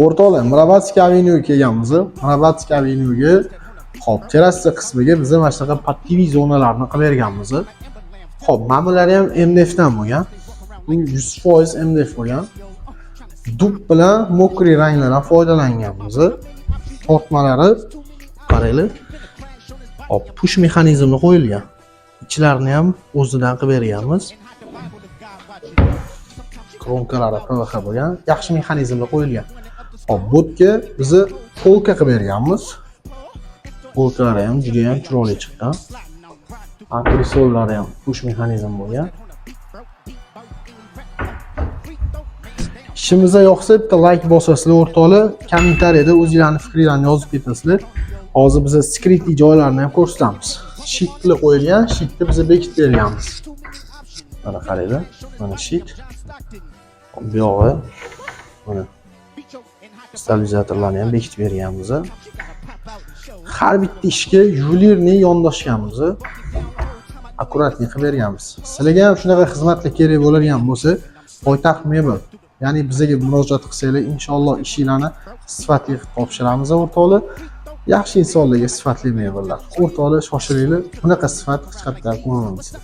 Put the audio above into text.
O'rtoqlar, Mirabatskiy Avenue'ga kelganmiz. Mirabatskiy Avenue'ga hop, terrasa qismiga biz mana shunaqa pattiviy zonalarni qilib berganmiz. Hop, mana bular ham MDF dan bo'lgan. Bu 100% MDF bo'lgan. Dub bilan mokriy ranglardan foydalanganmiz. Tortmalari qaranglar. Hop, push mexanizmi qo'yilgan. Ichlarini ham o'zidan qilib berganmiz. Kronkalari PVH bo'lgan, yaxshi mexanizmlar qo'yilgan. Hop, botga biz polka qilib berganmiz. Polkalari ham juda ham chiroyli chiqqan. Antresollari ham push mexanizm bo'lgan. Ishimizga yoqsa bitta like bosasizlar o'rtoqlar, kommentariyada o'zingizlarning fikringizni yozib ketasizlar. Hozir biz secretli joylarni ham ko'rsatamiz. Sheet bilan qo'yilgan, sheetni biz bekitib berganmiz. Mana qaranglar, mana sheet. Bu yog'i mana stabilizatorlarni ham bekitib berganmiz. Har bitta ishga yuvelirni yondashganmiz. Akkuratli qilib berganmiz. Sizlarga ham shunaqa xizmatlar kerak bo'ladigan bo'lsa, poytaxt mebel, ya'ni bizga murojaat qilsanglar, inshaalloh ishinglarni sifatli qilib topshiramiz o'rtoqlar. Yaxshi insonlarga sifatli mebellar. O'rtoqlar, shoshilinglar. Bunaqa sifat hech qayerda ko'rmaysiz.